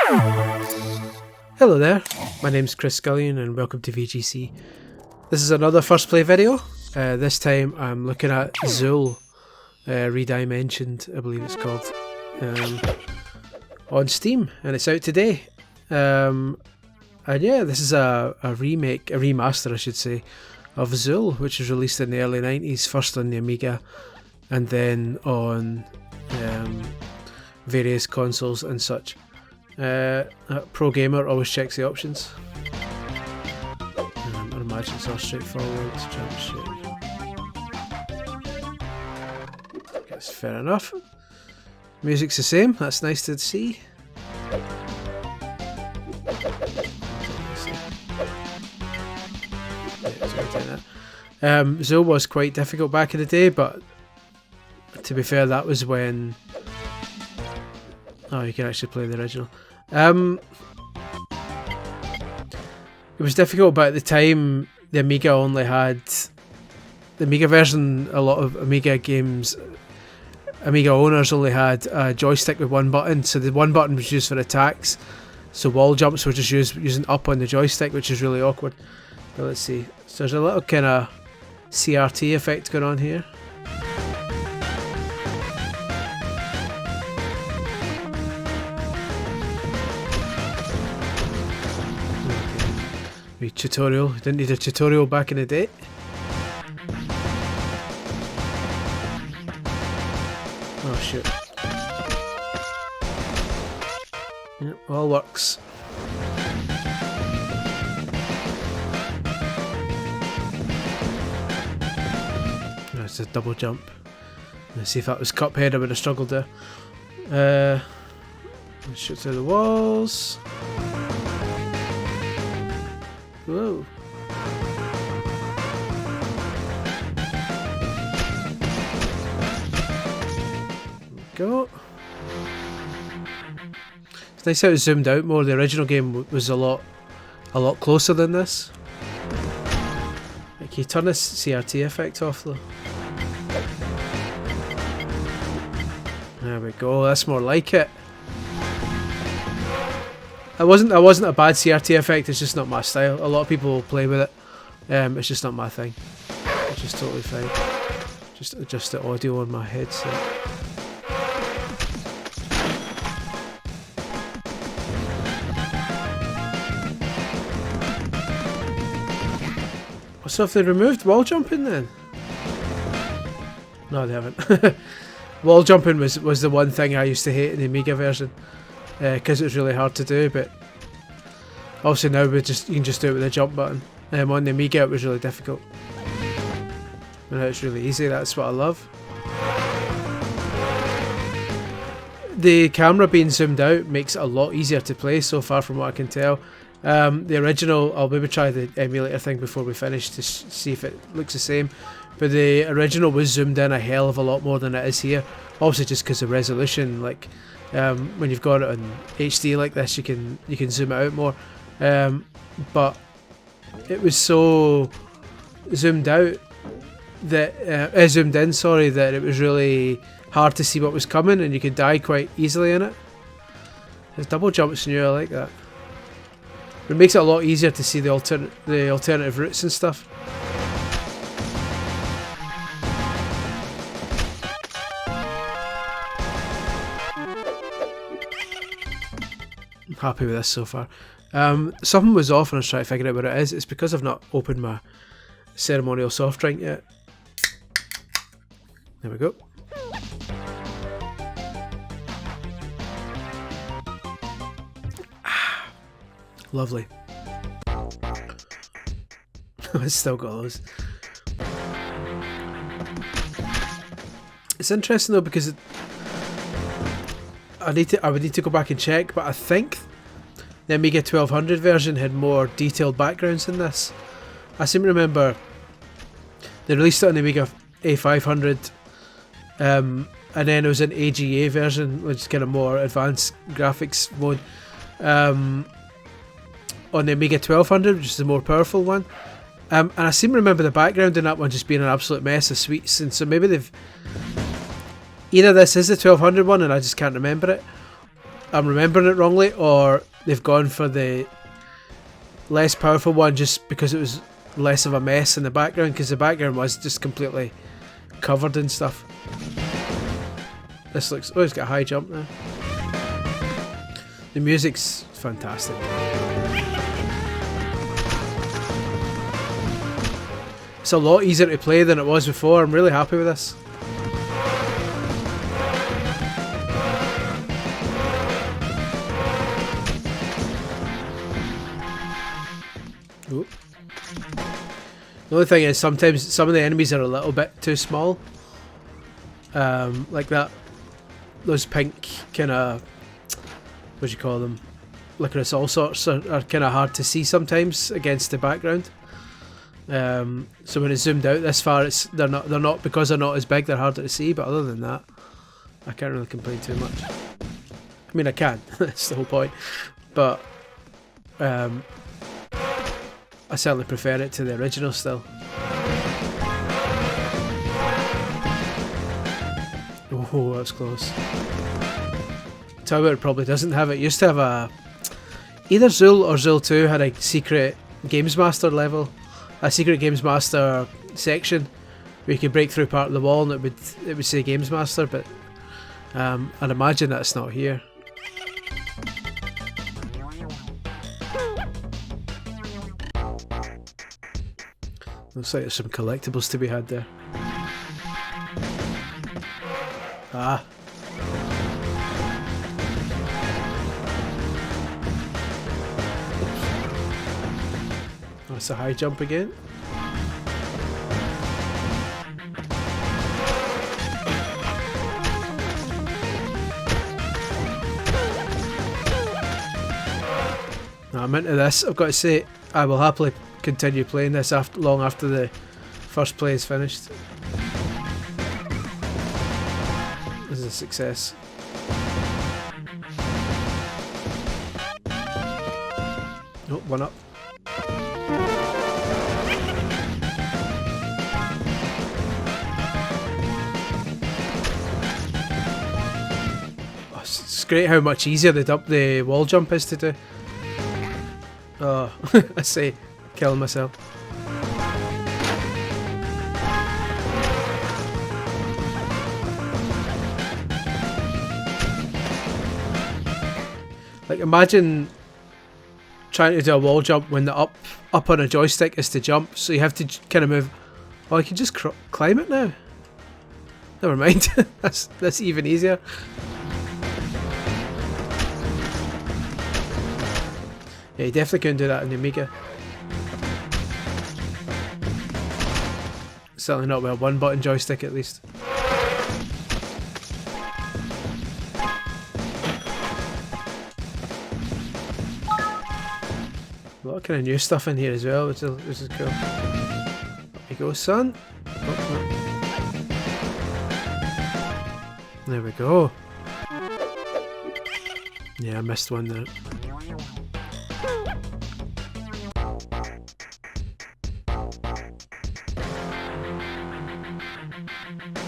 Hello there, my name's Chris Scullion and welcome to VGC. This is another first play video. This time I'm looking at Zool Redimensioned, I believe it's called, on Steam, and it's out today. And yeah, this is a remaster I should say, of Zool, which was released in the early 90s, first on the Amiga and then on various consoles and such. Pro gamer always checks the options. I imagine it's all straightforward. Jump ship. That's fair enough. Music's the same, that's nice to see. Zool was quite difficult back in the day, but to be fair, that was when... Oh, you can actually play the original. It was difficult, but at the time the Amiga only had... The Amiga version, a lot of Amiga games, Amiga owners only had a joystick with one button, so the one button was used for attacks, so wall jumps were just using up on the joystick, which is really awkward. But let's see, so there's a little kind of CRT effect going on here. Tutorial. Didn't need a tutorial back in the day. Oh shit. Yep, all works. That's a double jump. Let's see if that was Cuphead, I would have struggled there. Let's shoot through the walls. Whoa. There we go. It's nice how it zoomed out more. The original game was a lot closer than this. Can you turn this CRT effect off though? There we go, that's more like it. It wasn't a bad CRT effect, it's just not my style. A lot of people play with it. It's just not my thing. It's just totally fine. Just adjust the audio on my headset. So if they removed wall jumping then? No, they haven't. Wall jumping was the one thing I used to hate in the Amiga version. Because it was really hard to do, but obviously now you can just do it with a jump button. On the Amiga it was really difficult. And now it's really easy, that's what I love. The camera being zoomed out makes it a lot easier to play so far from what I can tell. The original, I'll maybe try the emulator thing before we finish to see if it looks the same. But the original was zoomed in a hell of a lot more than it is here. Obviously just because of resolution, like when you've got it on HD like this, you can zoom it out more. But it was so zoomed out that zoomed in, sorry, that it was really hard to see what was coming, and you could die quite easily in it. There's double jumps new, I like that. It makes it a lot easier to see the alternative routes and stuff. I'm happy with this so far. Something was off and I was trying to figure out what it is. It's because I've not opened my ceremonial soft drink yet. There we go. Ah, lovely. It's still got those. It's interesting though because I would need to go back and check, but I think the Amiga 1200 version had more detailed backgrounds than this. I seem to remember they released it on the Amiga A500, and then it was an AGA version, which is kind of more advanced graphics mode, on the Amiga 1200, which is the more powerful one. And I seem to remember the background in that one just being an absolute mess of sweets, and so maybe they've... Either this is the 1200 one and I just can't remember it, I'm remembering it wrongly, or they've gone for the less powerful one just because it was less of a mess in the background, because the background was just completely covered in stuff. This looks... oh, it's got a high jump now. The music's fantastic. It's a lot easier to play than it was before. I'm really happy with this. Ooh. The only thing is sometimes some of the enemies are a little bit too small. Like that. Those pink kind of... what do you call them? Licorice all sorts are kind of hard to see sometimes against the background. So when it's zoomed out this far, they're not because they're not as big, they're harder to see. But other than that, I can't really complain too much. I mean, I can. That's the whole point. But I certainly prefer it to the original still. Oh, that was close. Tower probably doesn't have it. It used to have a... either Zool or Zool 2 had a secret Games Master level. A secret Games Master section where you could break through part of the wall and it would say Games Master, but I'd imagine that's not here. Looks like there's some collectibles to be had there. Ah. That's a high jump again. Now I'm into this. I've got to say, I will happily continue playing this long after the first play is finished. This is a success. Oh, one up. Oh, it's great how much easier the wall jump is to do. Oh, I say, killing myself. Like, imagine trying to do a wall jump when the up on a joystick is to jump, so you have to kind of move. Oh, I can just climb it now. Never mind. that's even easier. Yeah, you definitely couldn't do that in the Amiga. Certainly not with a one-button joystick, at least. A lot of kind of new stuff in here as well, which is cool. There you go, son. Oh, no. There we go. Yeah, I missed one there.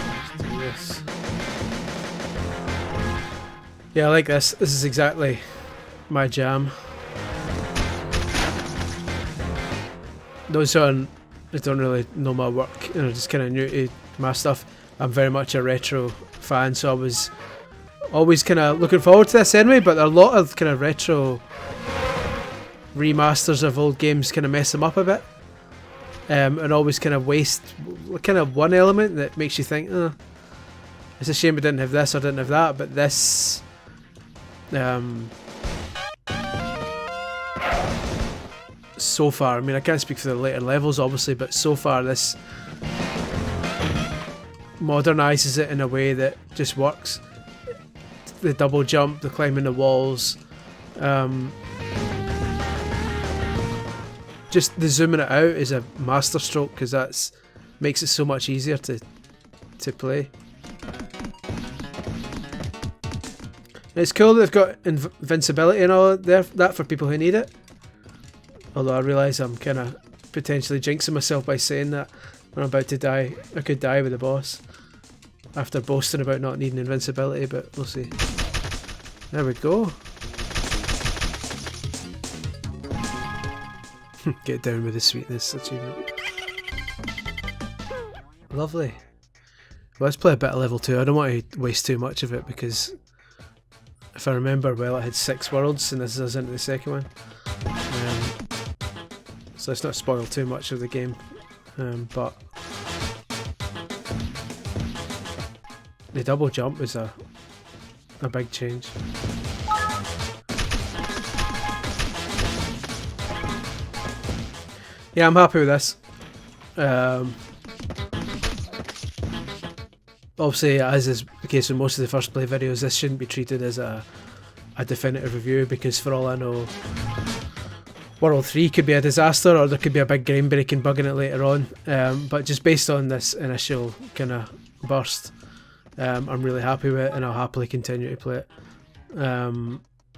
Let's do this. Yeah, I like this. This is exactly my jam. Those who don't really know my work and are just kind of new to my stuff, I'm very much a retro fan, so I was always kind of looking forward to this anyway, but a lot of kind of retro remasters of old games kind of mess them up a bit, and always kind of waste kind of one element that makes you think, oh, it's a shame we didn't have this or didn't have that, but this so far, I mean, I can't speak for the later levels obviously, but so far this modernises it in a way that just works. The double jump, the climbing the walls, just the zooming it out is a masterstroke, because that's makes it so much easier to play. And it's cool that they've got invincibility and all that for people who need it. Although I realise I'm kind of potentially jinxing myself by saying that when I'm about to die. I could die with the boss after boasting about not needing invincibility, but we'll see. There we go. Get down with the sweetness achievement. Lovely. Well, let's play a bit of level 2. I don't want to waste too much of it because if I remember well, I had 6 worlds and this is into the second one. So let's not spoil too much of the game. But the double jump is a big change. Yeah, I'm happy with this. Obviously, as is the case with most of the first play videos, this shouldn't be treated as a definitive review because for all I know, World 3 could be a disaster or there could be a big game-breaking bug in it later on. But just based on this initial kind of burst, I'm really happy with it and I'll happily continue to play it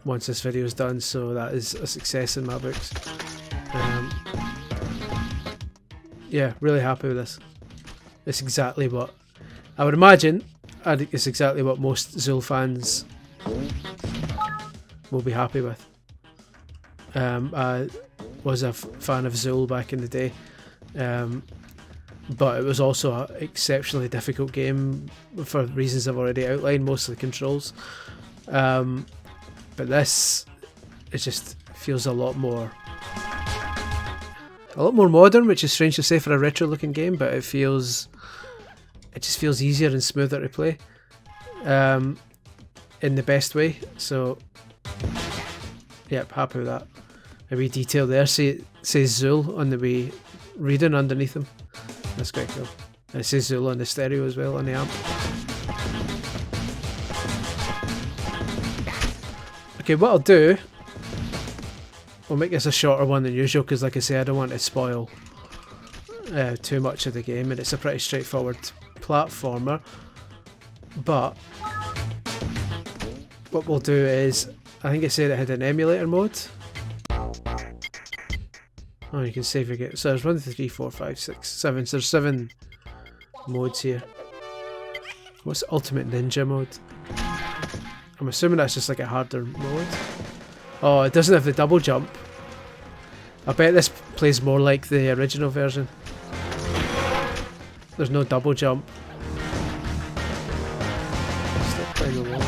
once this video is done, so that is a success in my books. Yeah, really happy with this. It's exactly what I would imagine. I think it's exactly what most Zool fans will be happy with. I was a fan of Zool back in the day, but it was also an exceptionally difficult game for reasons I've already outlined, most of the controls. But this, it just feels a lot more modern, which is strange to say for a retro looking game, but it just feels easier and smoother to play in the best way. So yep, happy with that. A wee detail there says Zool on the wee reading underneath them. That's quite cool. And it says Zool on the stereo as well on the amp. Okay, what I'll do, we'll make this a shorter one than usual because, like I say, I don't want to spoil too much of the game, and it's a pretty straightforward platformer. But what we'll do is, I think it said it had an emulator mode. Oh, you can save your game. So there's 1, 2, 3, 4, 5, 6, 7. So there's 7 modes here. What's Ultimate Ninja mode? I'm assuming that's just like a harder mode. Oh, it doesn't have the double jump. I bet this plays more like the original version. There's no double jump. Stop playing the wall.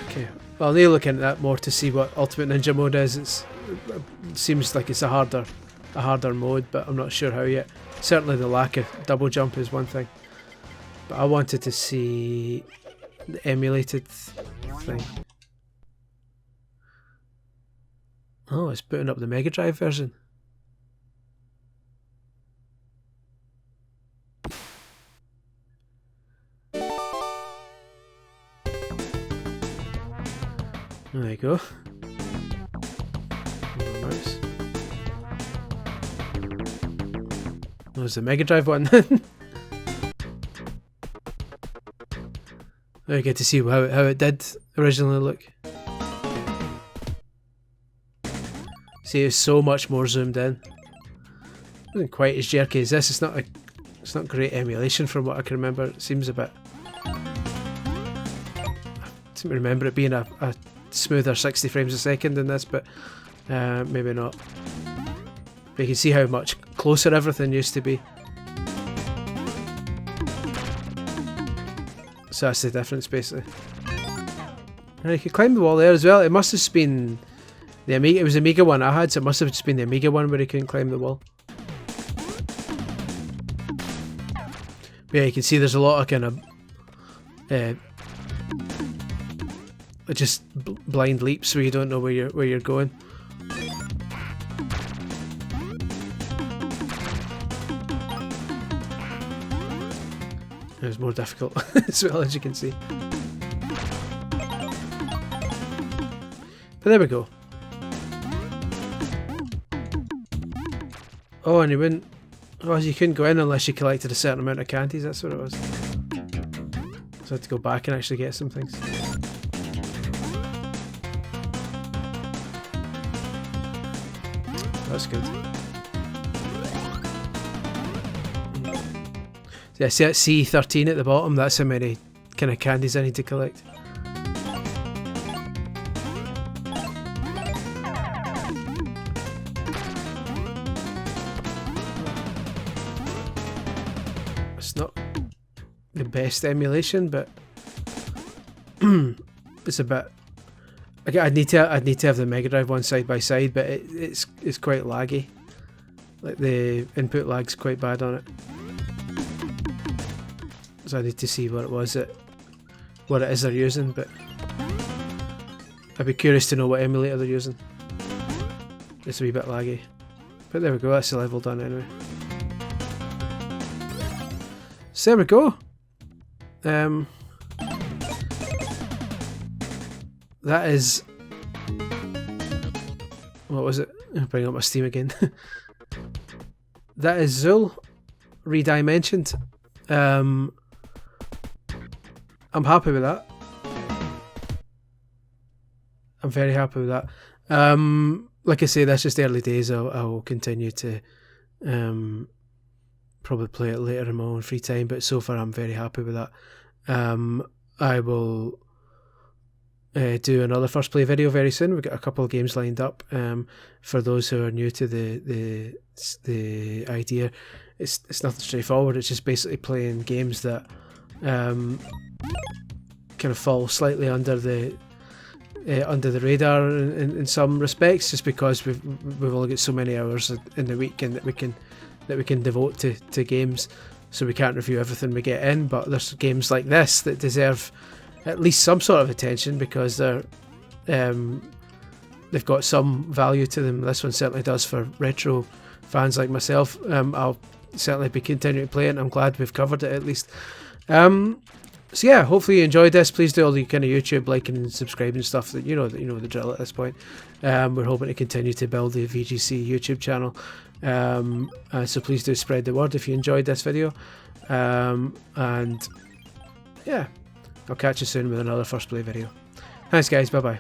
Okay, well, I'll need to look into that more to see what Ultimate Ninja mode is. It seems like it's a harder mode, but I'm not sure how yet. Certainly the lack of double jump is one thing, but I wanted to see the emulated thing. Oh, it's putting up the Mega Drive version. There you go. Mouse. There's the Mega Drive one. Now you get to see how it did originally look. See, it's so much more zoomed in. It wasn't quite as jerky as this. It's not great emulation from what I can remember. It seems a bit. I seem to remember it being a smoother 60 frames a second than this, but maybe not. But you can see how much closer everything used to be. So that's the difference, basically. And you could climb the wall there as well. It must have been the Amiga. It was the Amiga one I had, so it must have just been the Amiga one where you couldn't climb the wall. But yeah, you can see there's a lot of kind of just blind leaps where you don't know where you're going. It was more difficult as well, as you can see. But there we go. Oh, and you wouldn't. Oh, you couldn't go in unless you collected a certain amount of candies. That's what it was. So I had to go back and actually get some things. That's good. Yeah, see that C13 at the bottom? That's how many kind of candies I need to collect. It's not the best emulation, but it's a bit. I'd need to have the Mega Drive one side by side, but it's quite laggy. Like the input lag's quite bad on it. So I need to see what it is they're using, but I'd be curious to know what emulator they're using. It's a wee bit laggy. But there we go, that's the level done anyway. So there we go. That is... What was it? I'll bring up my Steam again. That is Zool Redimensioned. I'm happy with that. I'm very happy with that. Like I say, that's just early days. I'll continue to probably play it later in my own free time, but so far I'm very happy with that. I will do another first play video very soon. We've got a couple of games lined up. For those who are new to the idea, it's nothing straightforward. It's just basically playing games that kind of fall slightly under the radar in some respects, just because we've only got so many hours in the week and that we can devote to games, so we can't review everything we get in. But there's games like this that deserve at least some sort of attention because they've got some value to them. This one certainly does for retro fans like myself. I'll certainly be continuing to play it. I'm glad we've covered it at least. So yeah, hopefully you enjoyed this. Please do all the kind of YouTube liking and subscribing stuff that you know the drill at this point. We're hoping to continue to build the VGC YouTube channel. So please do spread the word if you enjoyed this video. And yeah, I'll catch you soon with another First Play video. Thanks guys, bye bye.